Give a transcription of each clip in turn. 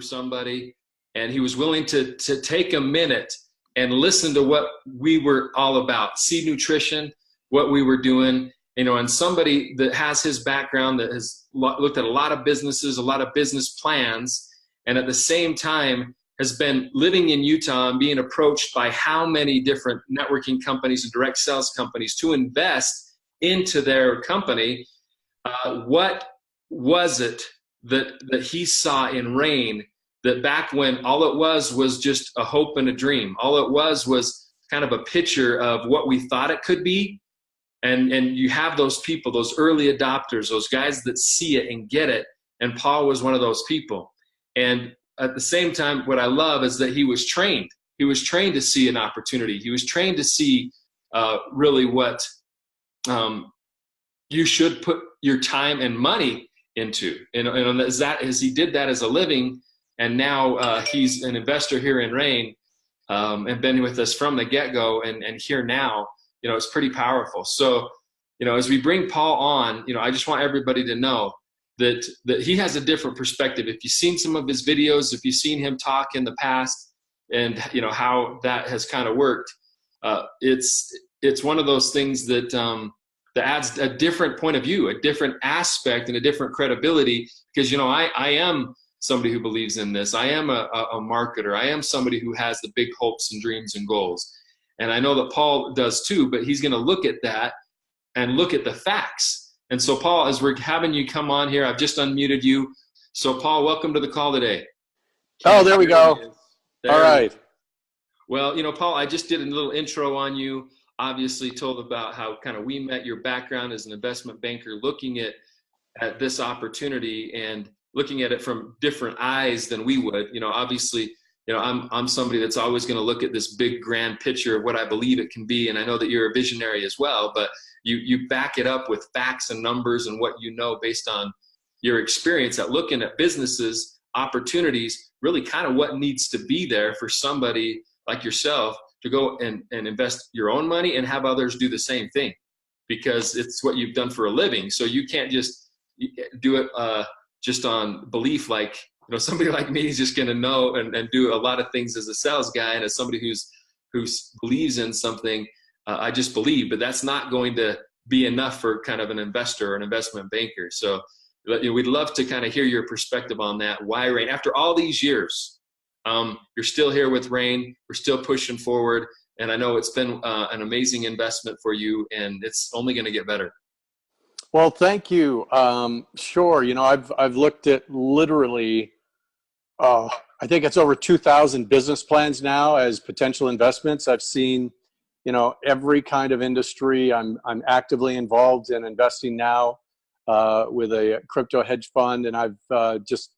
through somebody, and he was willing to take a minute and listen to what we were all about, Seed Nutrition, what we were doing, and somebody that has his background, that has looked at a lot of businesses, a lot of business plans, and at the same time has been living in Utah and being approached by how many different networking companies and direct sales companies to invest into their company. What was it that he saw in Rain, that back when all it was just a hope and a dream? All it was kind of a picture of what we thought it could be. And you have those people, those early adopters, those guys that see it and get it. And Paul was one of those people. And at the same time, what I love is that he was trained. He was trained to see an opportunity. He was trained to see really what you should put your time and money into. And as he did that as a living, and now he's an investor here in Rain, and been with us from the get-go, and here now, it's pretty powerful. So, as we bring Paul on, I just want everybody to know that he has a different perspective. If you've seen some of his videos, if you've seen him talk in the past, and how that has kind of worked, it's one of those things that adds a different point of view, a different aspect, and a different credibility. Because I am somebody who believes in this. I am a marketer. I am somebody who has the big hopes and dreams and goals. And I know that Paul does too, but he's going to look at that and look at the facts. And so, Paul, as we're having you come on here, I've just unmuted you. So, Paul, welcome to the call today. There we go. All right. Well, Paul, I just did a little intro on you, obviously told about how kind of we met, your background as an investment banker, looking at this opportunity and looking at it from different eyes than we would. Obviously, I'm somebody that's always going to look at this big grand picture of what I believe it can be. And I know that you're a visionary as well, but you back it up with facts and numbers and what based on your experience at looking at businesses, opportunities, really kind of what needs to be there for somebody like yourself to go and invest your own money and have others do the same thing, because it's what you've done for a living. So you can't just do it just on belief, like, somebody like me is just going to know and do a lot of things as a sales guy, and as somebody who believes in something, I just believe, but that's not going to be enough for kind of an investor or an investment banker. So we'd love to kind of hear your perspective on that. Why Rain? After all these years, you're still here with Rain. We're still pushing forward, and I know it's been an amazing investment for you, and it's only going to get better. Well, thank you. Sure. I've looked at literally, I think it's over 2,000 business plans now as potential investments. I've seen, every kind of industry. I'm actively involved in investing now with a crypto hedge fund, and I've just,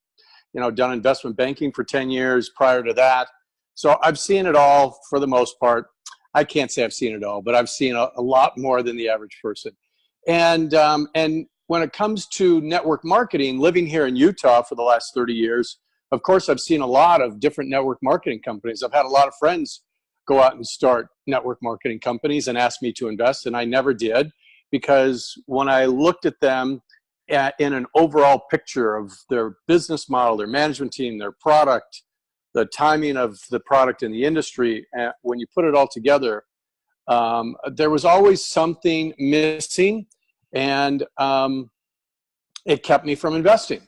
done investment banking for 10 years prior to that. So I've seen it all for the most part. I can't say I've seen it all, but I've seen a lot more than the average person. And when it comes to network marketing, living here in Utah for the last 30 years, of course, I've seen a lot of different network marketing companies. I've had a lot of friends go out and start network marketing companies and ask me to invest, and I never did, because when I looked at them in an overall picture of their business model, their management team, their product, the timing of the product in the industry, when you put it all together, there was always something missing, and it kept me from investing.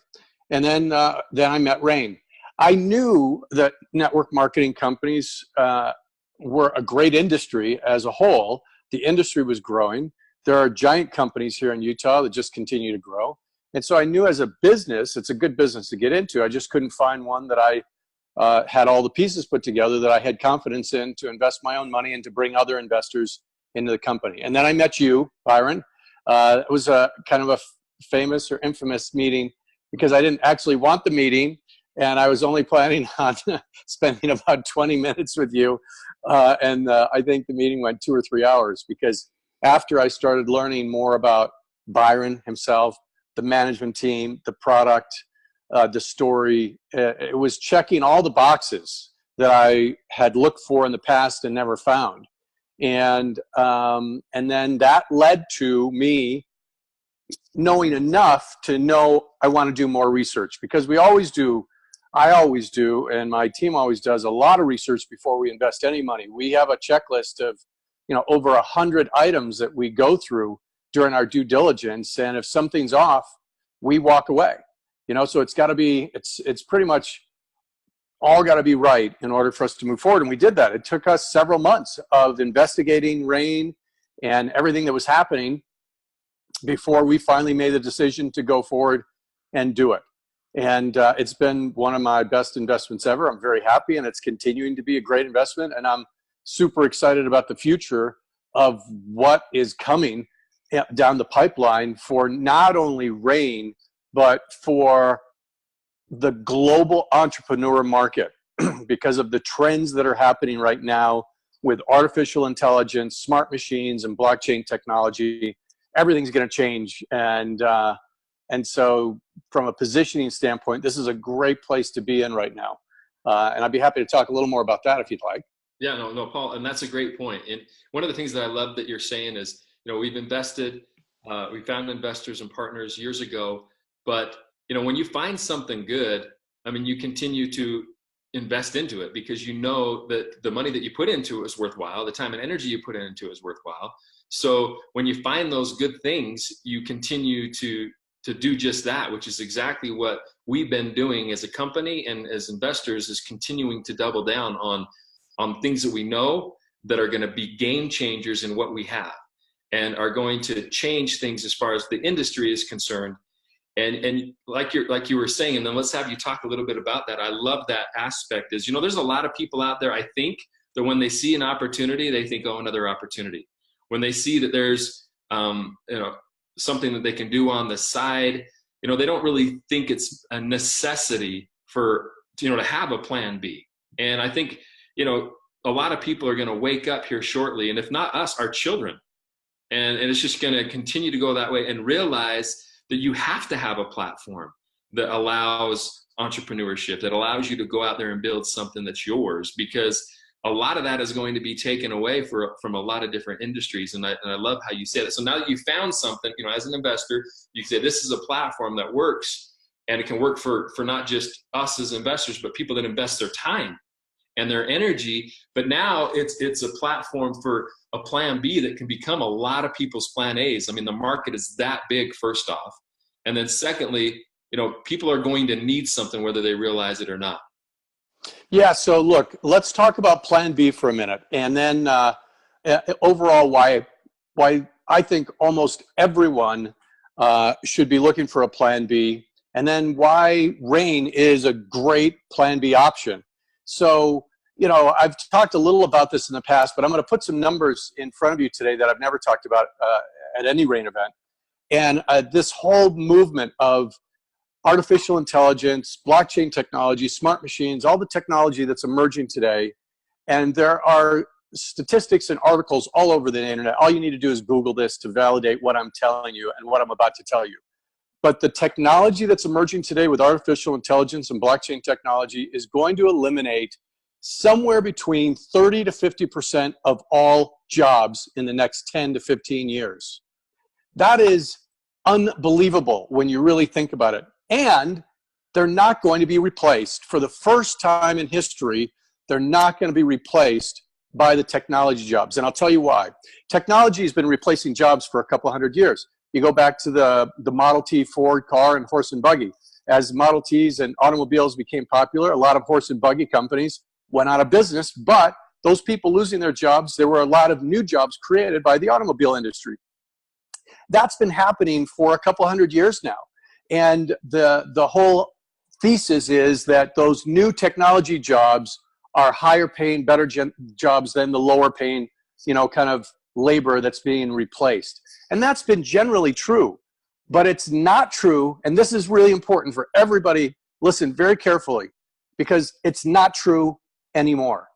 And then I met Rain. I knew that network marketing companies were a great industry as a whole. The industry was growing. There are giant companies here in Utah that just continue to grow. And so I knew as a business, it's a good business to get into. I just couldn't find one that I had all the pieces put together that I had confidence in to invest my own money and to bring other investors into the company. And then I met you, Byron. It was a kind of a famous or infamous meeting because I didn't actually want the meeting, and I was only planning on spending about 20 minutes with you. And I think the meeting went 2 or 3 hours, because after I started learning more about Byron himself, the management team, the product, the story, it was checking all the boxes that I had looked for in the past and never found. And then that led to me knowing enough to know I want to do more research, because we always do I always do, and my team always does, a lot of research before we invest any money. We have a checklist of, over 100 items that we go through during our due diligence, and if something's off, we walk away. So it's got to be, it's pretty much all got to be right in order for us to move forward. And we did that. It took us several months of investigating Rain and everything that was happening before we finally made the decision to go forward and do it. And it's been one of my best investments ever. I'm very happy, and it's continuing to be a great investment. And I'm super excited about the future of what is coming down the pipeline for not only Rain, but for the global entrepreneur market because of the trends that are happening right now with artificial intelligence, smart machines, and blockchain technology. Everything's going to change. And so from a positioning standpoint, this is a great place to be in right now. And I'd be happy to talk a little more about that if you'd like. Yeah, no, Paul, and that's a great point. And one of the things that I love that you're saying is, we've invested, we found investors and partners years ago, but when you find something good, you continue to invest into it because you know that the money that you put into it is worthwhile, the time and energy you put into it is worthwhile. So when you find those good things, you continue to do just that, which is exactly what we've been doing as a company and as investors, is continuing to double down on things that we know that are going to be game changers in what we have and are going to change things as far as the industry is concerned. And like you were saying, and then let's have you talk a little bit about that. I love that aspect is, there's a lot of people out there, I think, that when they see an opportunity, they think, oh, another opportunity. When they see that there's, something that they can do on the side, they don't really think it's a necessity for, to have a plan B. And I think, a lot of people are going to wake up here shortly, and if not us, our children. And it's just going to continue to go that way and realize that you have to have a platform that allows entrepreneurship, that allows you to go out there and build something that's yours, because a lot of that is going to be taken away from a lot of different industries. And I love how you say that. So now that you found something, as an investor, you say this is a platform that works, and it can work for not just us as investors, but people that invest their time and their energy. But now it's a platform for a plan B that can become a lot of people's plan A's. The market is that big, first off. And then secondly, people are going to need something whether they realize it or not. Yeah, so look, let's talk about plan B for a minute. And then overall, why I think almost everyone should be looking for a plan B, and then why Rain is a great plan B option. So, I've talked a little about this in the past, but I'm going to put some numbers in front of you today that I've never talked about at any Rain event. And this whole movement of artificial intelligence, blockchain technology, smart machines, all the technology that's emerging today. And there are statistics and articles all over the internet. All you need to do is Google this to validate what I'm telling you and what I'm about to tell you. But the technology that's emerging today with artificial intelligence and blockchain technology is going to eliminate somewhere between 30 to 50% of all jobs in the next 10 to 15 years. That is unbelievable when you really think about it. And they're not going to be replaced. For the first time in history, they're not going to be replaced by the technology jobs. And I'll tell you why. Technology has been replacing jobs for a couple hundred years. You go back to the Model T Ford car and horse and buggy. As Model Ts and automobiles became popular, a lot of horse and buggy companies went out of business, but those people losing their jobs, there were a lot of new jobs created by the automobile industry. That's been happening for a couple hundred years now. And the whole thesis is that those new technology jobs are higher paying, better jobs than the lower paying, kind of labor that's being replaced. And that's been generally true, but it's not true. And this is really important for everybody. Listen very carefully, because it's not true anymore.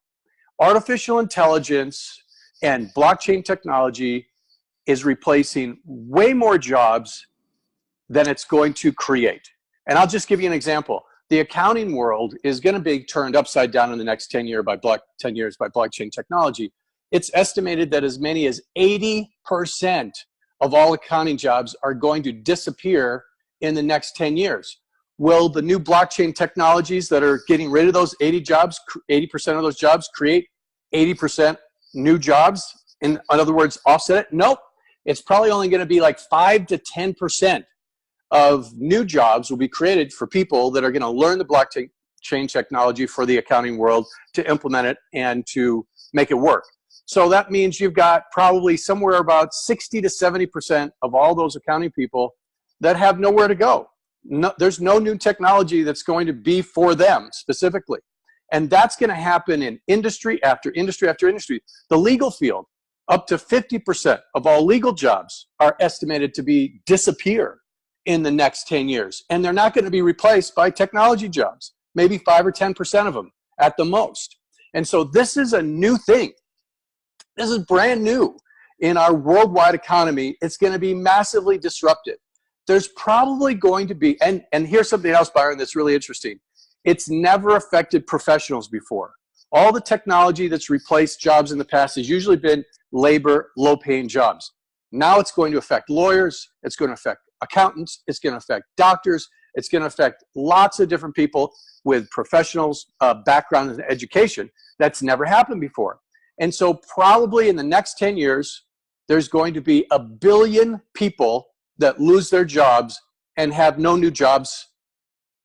Artificial intelligence and blockchain technology is replacing way more jobs than it's going to create. And I'll just give you an example. The accounting world is going to be turned upside down in the next 10 years by blockchain technology. It's estimated that as many as 80% of all accounting jobs are going to disappear in the next 10 years. will the new blockchain technologies that are getting rid of those 80% of those jobs create 80% new jobs? In other words, offset it? Nope. It's probably only going to be like 5 to 10% of new jobs will be created for people that are going to learn the blockchain technology for the accounting world to implement it and to make it work. So that means you've got probably somewhere about 60 to 70% of all those accounting people that have nowhere to go. No, there's no new technology that's going to be for them specifically. And that's going to happen in industry after industry after industry. The legal field, up to 50% of all legal jobs are estimated to disappear in the next 10 years. And they're not going to be replaced by technology jobs, maybe 5 or 10% of them at the most. And so this is a new thing. This is brand new in our worldwide economy. It's going to be massively disruptive. There's probably going to be, and here's something else, Byron, that's really interesting. It's never affected professionals before. All the technology that's replaced jobs in the past has usually been labor, low-paying jobs. Now it's going to affect lawyers. It's going to affect accountants. It's going to affect doctors. It's going to affect lots of different people with professionals, background in education. That's never happened before. And so probably in the next 10 years, there's going to be 1 billion people that lose their jobs and have no new jobs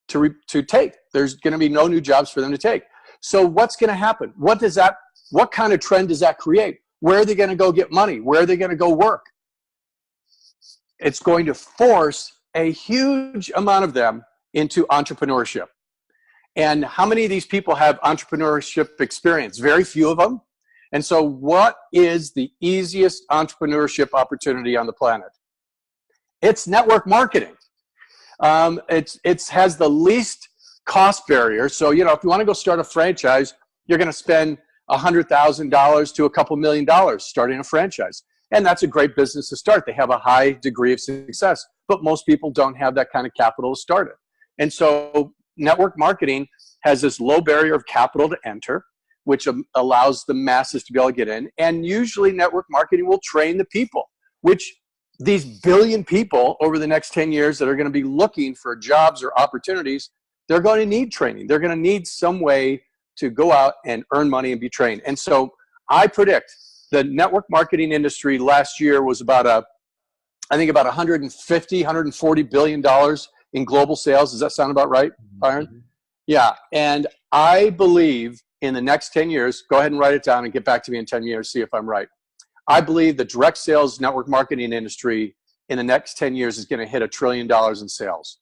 to take. There's going to be no new jobs for them to take. So what's going to happen? What kind of trend does that create? Where are they going to go get money? Where are they going to go work? It's going to force a huge amount of them into entrepreneurship. And how many of these people have entrepreneurship experience? Very few of them. And so what is the easiest entrepreneurship opportunity on the planet? It's network marketing. It has the least cost barrier. So, if you want to go start a franchise, you're going to spend $100,000 to a couple $1 million starting a franchise. And that's a great business to start. They have a high degree of success, but most people don't have that kind of capital to start it. And so network marketing has this low barrier of capital to enter, which allows the masses to be able to get in. And usually network marketing will train the people, which these 1 billion people over the next 10 years that are going to be looking for jobs or opportunities, they're going to need training. They're going to need some way to go out and earn money and be trained. And so I predict the network marketing industry last year was about about $140 billion in global sales. Does that sound about right, Byron? Mm-hmm. Yeah. And I believe in the next 10 years, go ahead and write it down and get back to me in 10 years, see if I'm right. I believe the direct sales network marketing industry in the next 10 years is going to hit $1 trillion in sales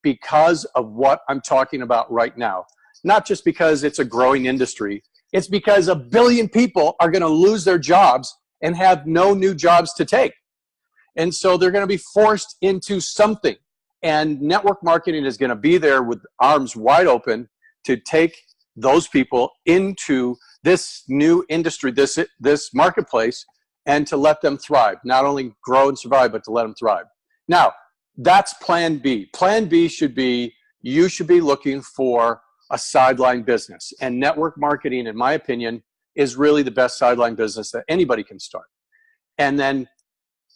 because of what I'm talking about right now. Not just because it's a growing industry. It's because 1 billion people are going to lose their jobs and have no new jobs to take. And so they're going to be forced into something. And network marketing is going to be there with arms wide open to take those people into this new industry, this marketplace, and to let them thrive. Not only grow and survive, but to let them thrive. Now, that's plan B. Plan B should be, you should be looking for a sideline business. And network marketing, in my opinion, is really the best sideline business that anybody can start. And then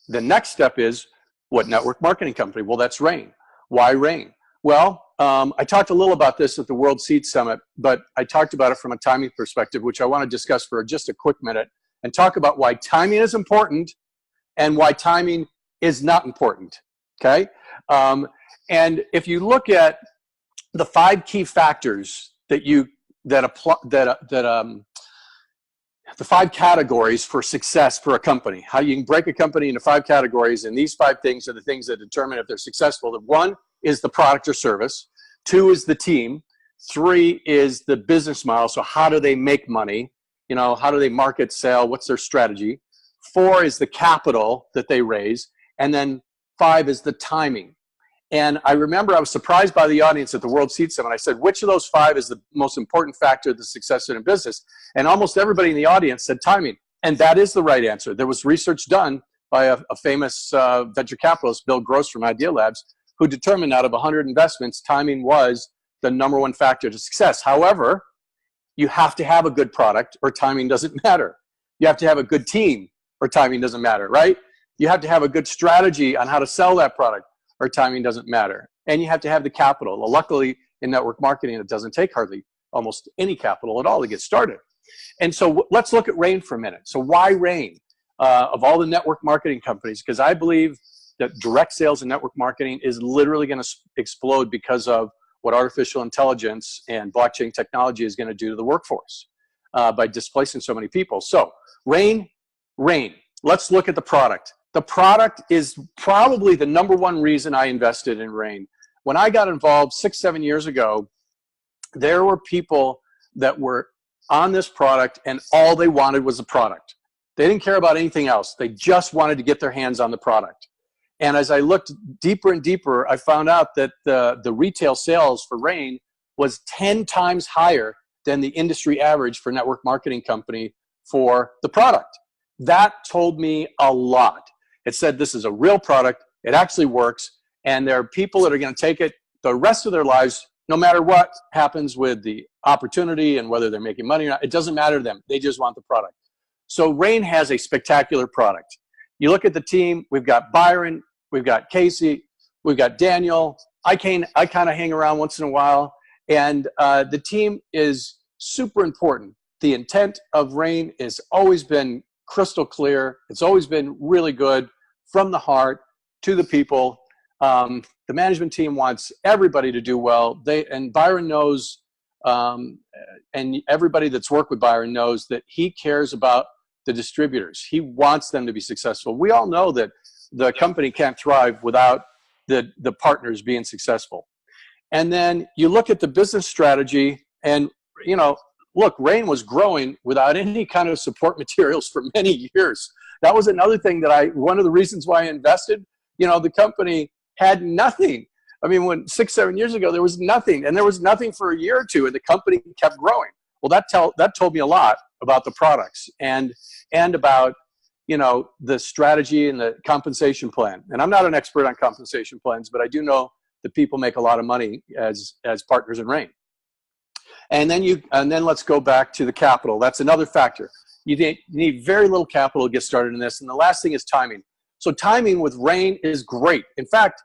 the next step is, what network marketing company? Well, that's Rain. Why Rain? Well, I talked a little about this at the World Seed Summit, but I talked about it from a timing perspective, which I want to discuss for just a quick minute and talk about why timing is important and why timing is not important, okay? And if you look at the 5 key factors the 5 categories for success for a company, how you can break a company into 5 categories, and these 5 things are the things that determine if they're successful. The 1 is the product or service, 2 is the team, 3 is the business model, so how do they make money, how do they market, sell, what's their strategy, 4 is the capital that they raise, and then 5 is the timing. And I remember I was surprised by the audience at the World Seed Summit. I said, which of those 5 is the most important factor of the success in a business? And almost everybody in the audience said timing. And that is the right answer. There was research done by a famous venture capitalist, Bill Gross from Idea Labs, who determined out of 100 investments, timing was the #1 factor to success. However, you have to have a good product or timing doesn't matter. You have to have a good team or timing doesn't matter, right? You have to have a good strategy on how to sell that product or timing doesn't matter. and you have to have the capital. Well, luckily, in network marketing, it doesn't take hardly almost any capital at all to get started. And so let's look at Rain for a minute. So why Rain? Of all the network marketing companies, because I believe that direct sales and network marketing is literally going to explode because of what artificial intelligence and blockchain technology is going to do to the workforce by displacing so many people. So Rain, let's look at the product. The product is probably the number one reason I invested in Rain. When I got involved 6-7 years ago, there were people that were on this product and all they wanted was the product. They didn't care about anything else. They just wanted to get their hands on the product. And as I looked deeper and deeper, I found out that the retail sales for Rain was 10 times higher than the industry average for network marketing company for the product. That told me a lot. It said this is a real product, it actually works, and there are people that are going to take it the rest of their lives, no matter what happens with the opportunity and whether they're making money or not. It doesn't matter to them. They just want the product. So Rain has a spectacular product. You look at the team, we've got Byron, we've got Casey, we've got Daniel. I kind of hang around once in a while, and the team is super important. The intent of Rain has always been crystal clear. It's always been really good from the heart to the people. The management team wants everybody to do well. And Byron knows, and everybody that's worked with Byron knows that he cares about the distributors. He wants them to be successful. We all know that the company can't thrive without the partners being successful. And then you look at the business strategy, and look, Rain was growing without any kind of support materials for many years. That was another thing that one of the reasons why I invested. The company had nothing. I mean, when 6-7 years ago, there was nothing, and there was nothing for a year or two, and the company kept growing. Well, that told me a lot about the products and about the strategy and the compensation plan. And I'm not an expert on compensation plans, but I do know that people make a lot of money as partners in Rain. And then let's go back to the capital. That's another factor. You need very little capital to get started in this. And the last thing is timing. So timing with Rain is great. In fact,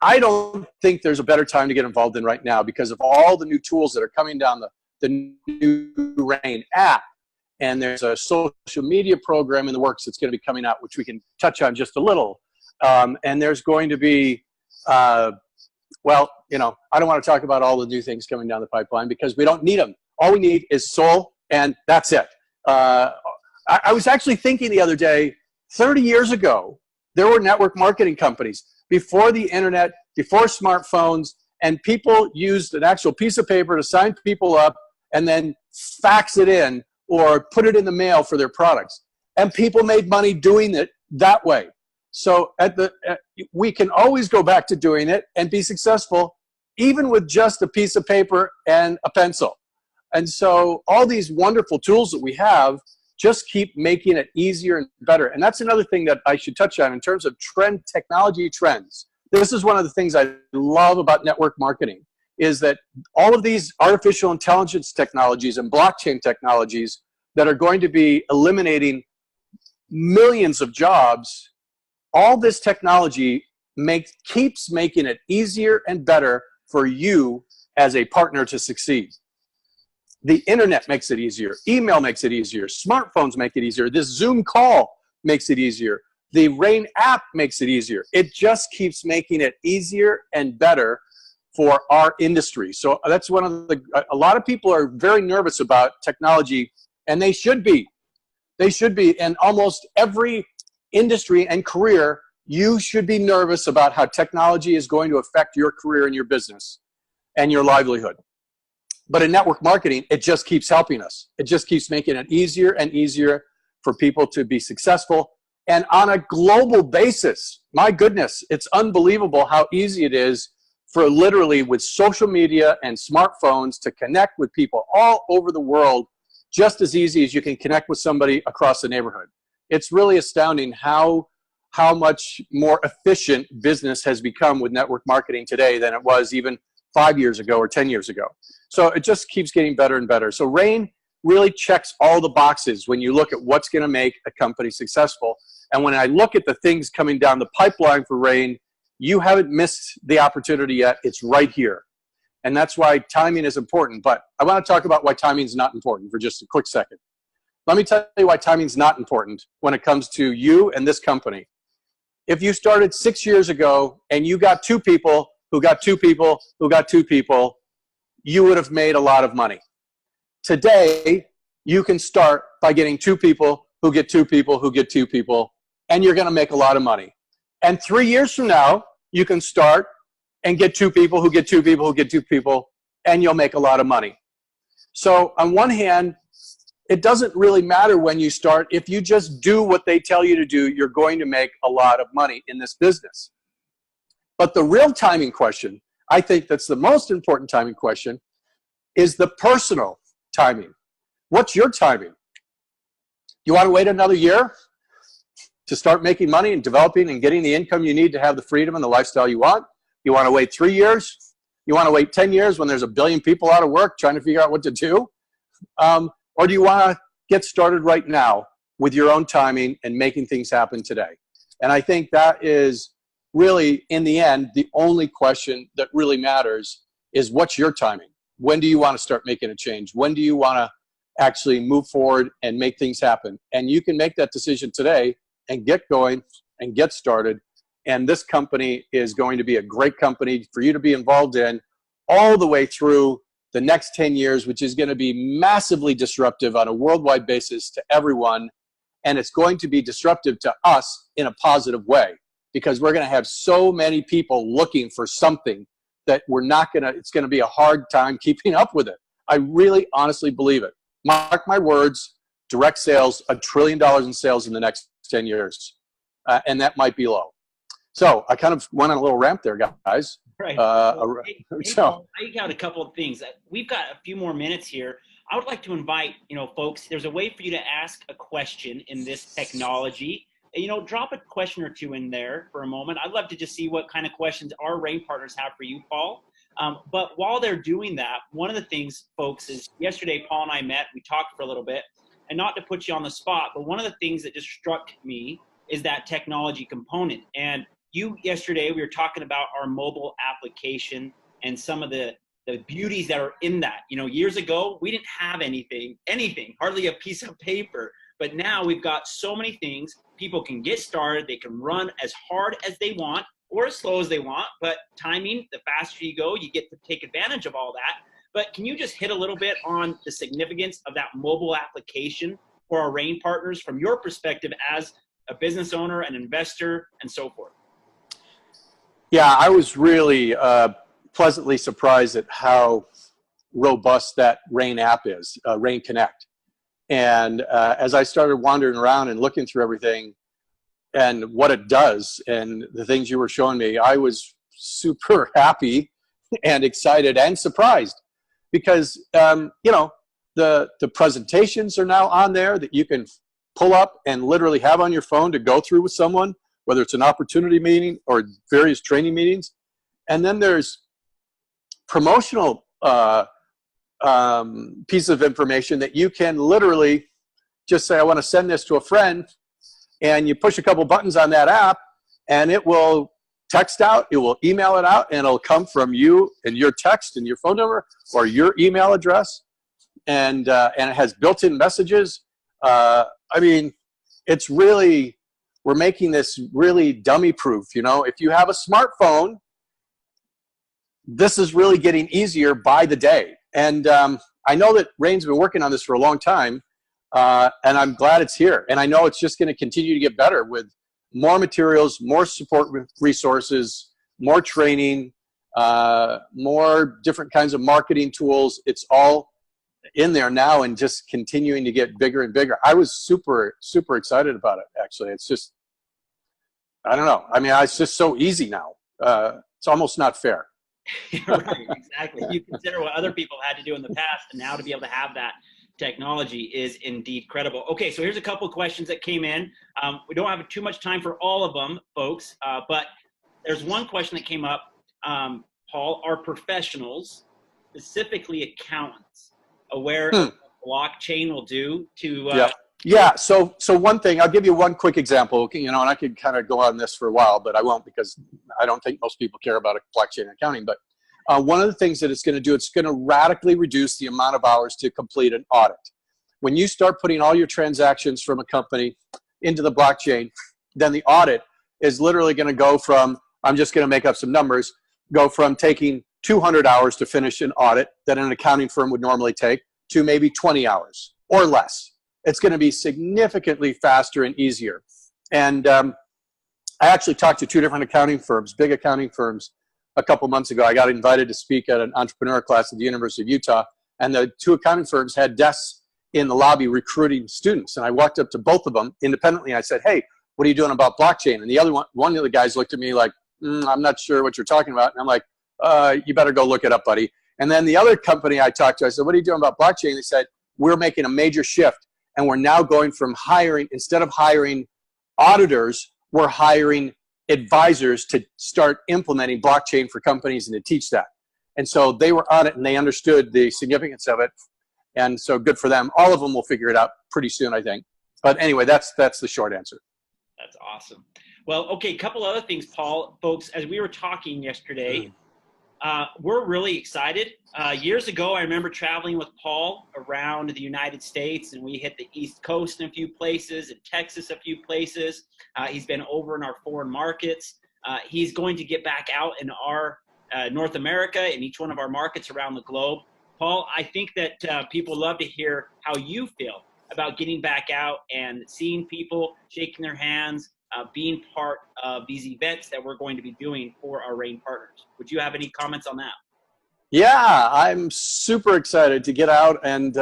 I don't think there's a better time to get involved in right now because of all the new tools that are coming down the new Rain app. And there's a social media program in the works that's going to be coming out, which we can touch on just a little. And there's going to be, I don't want to talk about all the new things coming down the pipeline because we don't need them. All we need is Soul, and that's it. I was actually thinking the other day, 30 years ago, there were network marketing companies before the internet, before smartphones, and people used an actual piece of paper to sign people up and then fax it in or put it in the mail for their products. And people made money doing it that way. So we can always go back to doing it and be successful, even with just a piece of paper and a pencil. And so all these wonderful tools that we have just keep making it easier and better. And that's another thing that I should touch on in terms of technology trends. This is one of the things I love about network marketing, is that all of these artificial intelligence technologies and blockchain technologies that are going to be eliminating millions of jobs, all this technology keeps making it easier and better for you as a partner to succeed. The internet makes it easier. Email makes it easier. Smartphones make it easier. This Zoom call makes it easier. The Rain app makes it easier. It just keeps making it easier and better for our industry. So that's a lot of people are very nervous about technology, and they should be. They should be. In almost every industry and career, you should be nervous about how technology is going to affect your career and your business and your livelihood. But in network marketing, it just keeps helping us. It just keeps making it easier and easier for people to be successful. And on a global basis, my goodness, it's unbelievable how easy it is for literally with social media and smartphones to connect with people all over the world, just as easy as you can connect with somebody across the neighborhood. It's really astounding how much more efficient business has become with network marketing today than it was even 5 years ago or 10 years ago. So it just keeps getting better and better. So Rain really checks all the boxes when you look at what's going to make a company successful. And when I look at the things coming down the pipeline for Rain, you haven't missed the opportunity yet. It's right here. And that's why timing is important. But I want to talk about why timing is not important for just a quick second. Let me tell you why timing is not important when it comes to you and this company. If you started 6 years ago and you got 2 people who got 2 people who got 2 people, you would have made a lot of money. Today, you can start by getting 2 people who get 2 people who get 2 people, and you're going to make a lot of money. And 3 years from now, you can start and get 2 people who get 2 people who get 2 people, and you'll make a lot of money. So on one hand, it doesn't really matter when you start. If you just do what they tell you to do, you're going to make a lot of money in this business. But the real timing question, I think that's the most important timing question, is the personal timing. What's your timing? You want to wait another year to start making money and developing and getting the income you need to have the freedom and the lifestyle you want? You want to wait 3 years? You want to wait 10 years when there's a billion people out of work trying to figure out what to do? Or do you want to get started right now with your own timing and making things happen today? And I think that is really, in the end, the only question that really matters is what's your timing? When do you want to start making a change? When do you want to actually move forward and make things happen? And you can make that decision today and get going and get started. And this company is going to be a great company for you to be involved in all the way through the next 10 years, which is going to be massively disruptive on a worldwide basis to everyone. And it's going to be disruptive to us in a positive way, because we're going to have so many people looking for something that it's going to be a hard time keeping up with it. I really honestly believe it. Mark my words, direct sales, $1 trillion in sales in the next 10 years. And that might be low. So I kind of went on a little ramp there, guys. Right. So I got a couple of things. We've got a few more minutes here. I would like to invite, folks, there's a way for you to ask a question in this technology. Drop a question or two in there for a moment. I'd love to just see what kind of questions our RAIN partners have for you, Paul. But while they're doing that, one of the things, folks, is yesterday Paul and I met, we talked for a little bit, and not to put you on the spot, but one of the things that just struck me is that technology component. And yesterday, we were talking about our mobile application and some of the beauties that are in that. Years ago, we didn't have anything, hardly a piece of paper. But now we've got so many things. People can get started. They can run as hard as they want or as slow as they want. But timing, the faster you go, you get to take advantage of all that. But can you just hit a little bit on the significance of that mobile application for our RAIN partners from your perspective as a business owner, an investor, and so forth? yeah, I was really pleasantly surprised at how robust that RAIN app is, RAIN Connect. And as I started wandering around and looking through everything and what it does and the things you were showing me, I was super happy and excited and surprised because, the presentations are now on there that you can pull up and literally have on your phone to go through with someone, whether it's an opportunity meeting or various training meetings. And then there's promotional piece of information that you can literally just say, I want to send this to a friend, and you push a couple buttons on that app and it will text out, it will email it out, and it'll come from you and your text and your phone number or your email address. And it has built-in messages. It's really, we're making this really dummy-proof. If you have a smartphone, this is really getting easier by the day. And I know that RAIN's been working on this for a long time, and I'm glad it's here. And I know it's just going to continue to get better with more materials, more support resources, more training, more different kinds of marketing tools. It's all in there now and just continuing to get bigger and bigger. I was super, super excited about it, actually. It's just, I don't know. It's just so easy now. It's almost not fair. Right, exactly. You consider what other people had to do in the past, and now to be able to have that technology is indeed credible. Okay, so here's a couple of questions that came in. We don't have too much time for all of them, folks, but there's one question that came up. Paul, are professionals, specifically accountants, aware of what blockchain will do to Yeah. So one thing, I'll give you one quick example, and I could kind of go on this for a while, but I won't because I don't think most people care about blockchain accounting. But one of the things that it's going to do, it's going to radically reduce the amount of hours to complete an audit. When you start putting all your transactions from a company into the blockchain, then the audit is literally going to go from, I'm just going to make up some numbers, go from taking 200 hours to finish an audit that an accounting firm would normally take to maybe 20 hours or less. It's going to be significantly faster and easier. And I actually talked to two different accounting firms, big accounting firms, a couple months ago. I got invited to speak at an entrepreneur class at the University of Utah, and the two accounting firms had desks in the lobby recruiting students. And I walked up to both of them independently, and I said, hey, what are you doing about blockchain? And the other one of the guys looked at me like, I'm not sure what you're talking about. And I'm like, you better go look it up, buddy. And then the other company I talked to, I said, what are you doing about blockchain? They said, we're making a major shift. And we're now going from hiring, instead of hiring auditors, we're hiring advisors to start implementing blockchain for companies and to teach that. And so they were on it and they understood the significance of it. And so good for them. All of them will figure it out pretty soon, I think. But anyway, that's the short answer. That's awesome. Well, okay, a couple other things, Paul. Folks, as we were talking yesterday, we're really excited. Years ago, I remember traveling with Paul around the United States, and we hit the East Coast in a few places, and Texas a few places. He's been over in our foreign markets. He's going to get back out in our North America, in each one of our markets around the globe. Paul, I think that people love to hear how you feel about getting back out and seeing people, shaking their hands, being part of these events that we're going to be doing for our RAIN partners. Would you have any comments on that? Yeah, I'm super excited to get out, and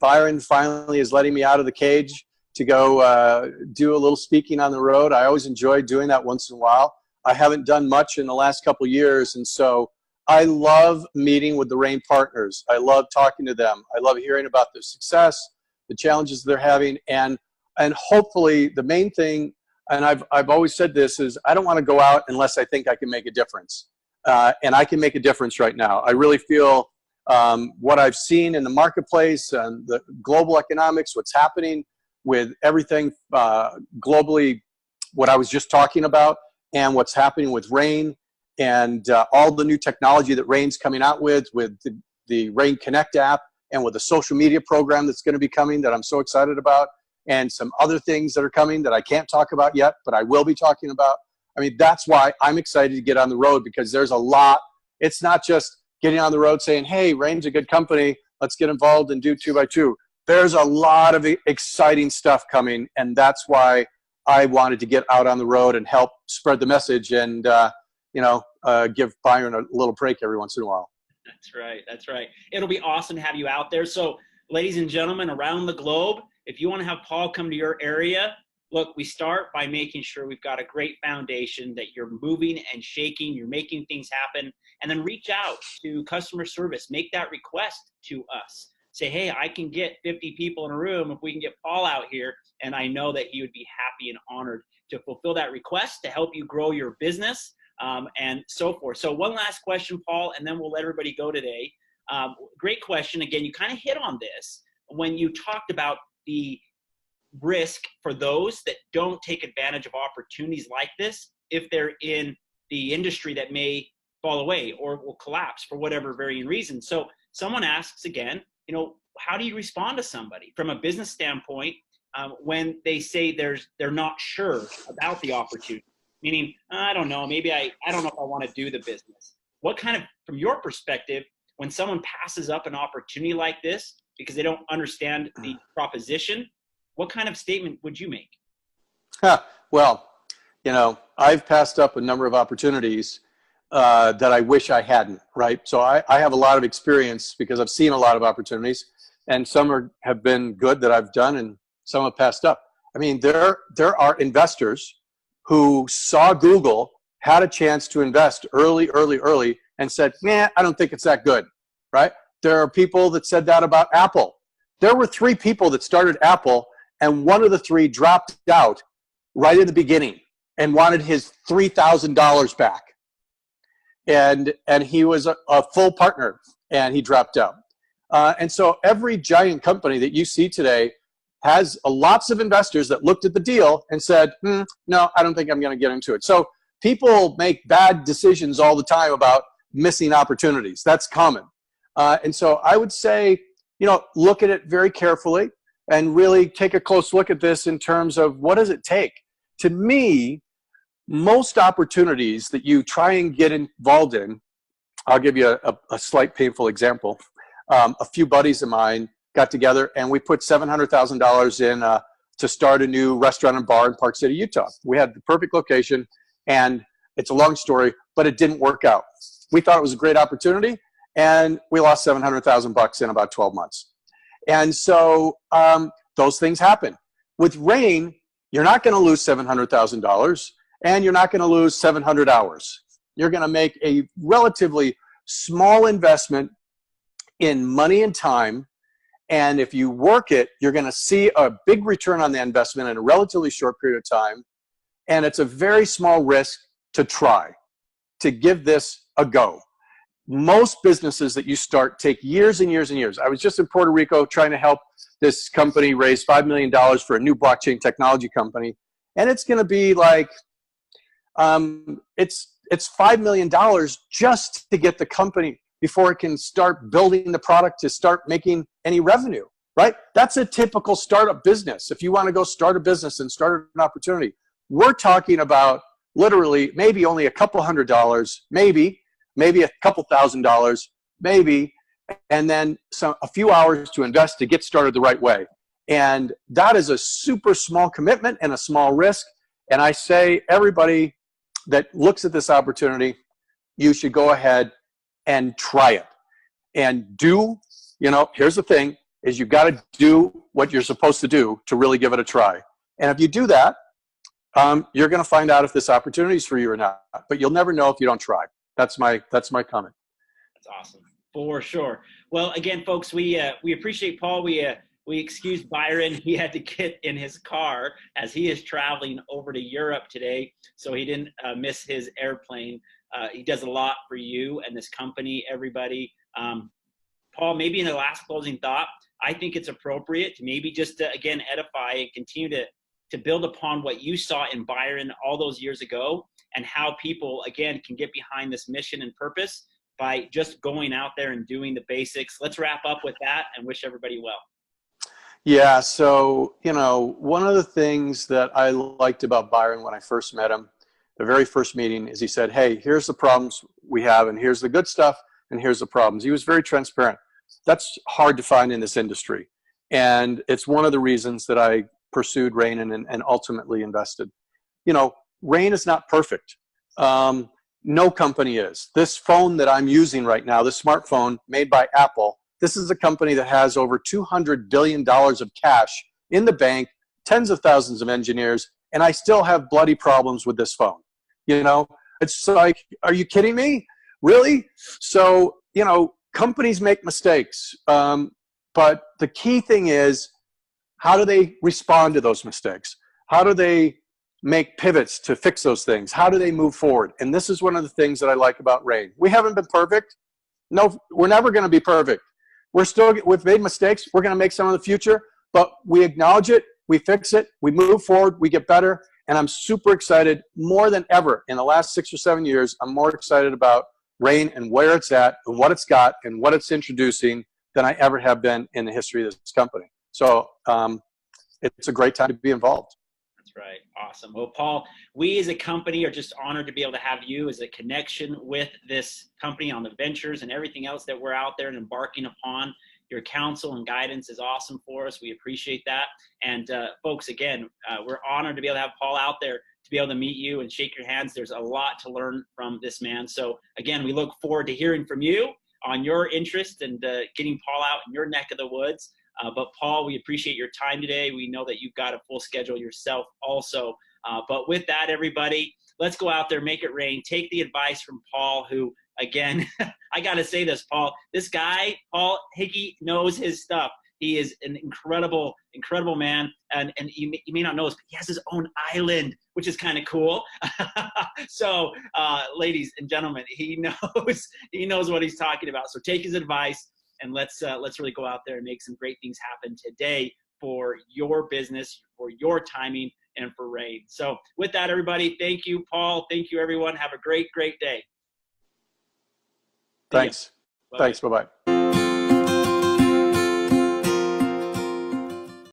Byron finally is letting me out of the cage to go do a little speaking on the road. I always enjoy doing that once in a while. I haven't done much in the last couple of years, and so I love meeting with the RAIN partners. I love talking to them. I love hearing about their success, the challenges they're having, and hopefully the main thing, and I've always said this, is I don't want to go out unless I think I can make a difference. And I can make a difference right now. I really feel what I've seen in the marketplace and the global economics, what's happening with everything globally, what I was just talking about, and what's happening with RAIN, and all the new technology that RAIN's coming out with the RAIN Connect app, and with the social media program that's going to be coming that I'm so excited about, and some other things that are coming that I can't talk about yet, but I will be talking about. I mean, that's why I'm excited to get on the road, because there's a lot. It's not just getting on the road saying, hey, RAIN's a good company, let's get involved and do 2x2. There's a lot of exciting stuff coming, and that's why I wanted to get out on the road and help spread the message and, give Byron a little break every once in a while. That's right. That's right. It'll be awesome to have you out there. So, ladies and gentlemen, around the globe, if you want to have Paul come to your area, look, we start by making sure we've got a great foundation, that you're moving and shaking, you're making things happen, and then reach out to customer service. Make that request to us. Say, hey, I can get 50 people in a room if we can get Paul out here, and I know that he would be happy and honored to fulfill that request to help you grow your business and so forth. So one last question, Paul, and then we'll let everybody go today. Great question. Again, you kind of hit on this when you talked about the risk for those that don't take advantage of opportunities like this if they're in the industry that may fall away or will collapse for whatever varying reason. So someone asks again, how do you respond to somebody from a business standpoint when they say they're not sure about the opportunity? Meaning, I don't know, maybe I don't know if I want to do the business. What kind of, from your perspective, when someone passes up an opportunity like this because they don't understand the proposition, what kind of statement would you make? Well, I've passed up a number of opportunities that I wish I hadn't, right? So I have a lot of experience because I've seen a lot of opportunities, and some have been good that I've done, and some have passed up. I mean, there are investors who saw Google, had a chance to invest early, and said, I don't think it's that good, right? There are people that said that about Apple. There were 3 people that started Apple, and one of the 3 dropped out right in the beginning and wanted his $3,000 back. And he was a full partner, and he dropped out. And so every giant company that you see today, has lots of investors that looked at the deal and said, no, I don't think I'm going to get into it. So people make bad decisions all the time about missing opportunities. That's common. And so I would say, look at it very carefully and really take a close look at this in terms of what does it take? To me, most opportunities that you try and get involved in, I'll give you a slight painful example. A few buddies of mine got together and we put $700,000 in to start a new restaurant and bar in Park City, Utah. We had the perfect location, and it's a long story, but it didn't work out. We thought it was a great opportunity, and we lost $700,000 in about 12 months. And so those things happen. With Rain, you're not going to lose $700,000, and you're not going to lose 700 hours. You're going to make a relatively small investment in money and time, and if you work it, you're going to see a big return on the investment in a relatively short period of time, and it's a very small risk to try, to give this a go. Most businesses that you start take years and years and years. I was just in Puerto Rico trying to help this company raise $5 million for a new blockchain technology company, and it's going to be like, it's $5 million just to get the company before it can start building the product to start making any revenue, right? That's a typical startup business. If you want to go start a business and start an opportunity, we're talking about literally maybe only a couple $100, maybe a couple $1,000, maybe, and then a few hours to invest to get started the right way. And that is a super small commitment and a small risk. And I say everybody that looks at this opportunity, you should go ahead and try it. And here's the thing, is you've got to do what you're supposed to do to really give it a try. And if you do that, you're going to find out if this opportunity is for you or not. But you'll never know if you don't try. That's my comment. That's awesome, for sure. Well, again, folks, we appreciate Paul. We excused Byron. He had to get in his car as he is traveling over to Europe today, so he didn't miss his airplane. He does a lot for you and this company, everybody. Paul, maybe in the last closing thought, I think it's appropriate to maybe just to, again, edify and continue to build upon what you saw in Byron all those years ago, and how people, again, can get behind this mission and purpose by just going out there and doing the basics. Let's wrap up with that and wish everybody well. Yeah, so, one of the things that I liked about Byron when I first met him, the very first meeting, is he said, hey, here's the problems we have, and here's the good stuff, and here's the problems. He was very transparent. That's hard to find in this industry. And it's one of the reasons that I pursued Rain and ultimately invested. Rain is not perfect. No company is. This phone that I'm using right now, this smartphone made by Apple, this is a company that has over $200 billion of cash in the bank, tens of thousands of engineers, and I still have bloody problems with this phone. It's like, are you kidding me? Really? So, companies make mistakes. But the key thing is, how do they respond to those mistakes? How do they make pivots to fix those things? How do they move forward? And this is one of the things that I like about Rain. We haven't been perfect. No, we're never going to be perfect. We've made mistakes. We're going to make some in the future, but we acknowledge it. We fix it. We move forward. We get better. And I'm super excited, more than ever in the last 6 or 7 years. I'm more excited about Rain and where it's at and what it's got and what it's introducing than I ever have been in the history of this company. So it's a great time to be involved. That's right. Awesome. Well, Paul, we as a company are just honored to be able to have you as a connection with this company on the ventures and everything else that we're out there and embarking upon. Your counsel and guidance is awesome for us. We appreciate that. And folks, again, we're honored to be able to have Paul out there to be able to meet you and shake your hands. There's a lot to learn from this man. So again, we look forward to hearing from you on your interest and getting Paul out in your neck of the woods. But Paul, we appreciate your time today. We know that you've got a full schedule yourself also. But with that, everybody, let's go out there, make it rain. Take the advice from Paul, who, again, I got to say this, Paul. This guy, Paul Hickey, knows his stuff. He is an incredible, incredible man. And you may not know this, but he has his own island, which is kind of cool. So, ladies and gentlemen, he knows what he's talking about. So take his advice, and let's really go out there and make some great things happen today for your business, for your timing, and for rain. So with that, everybody, thank you, Paul. Thank you, everyone. Have a great, great day. Thanks. Bye-bye. Thanks. Bye-bye.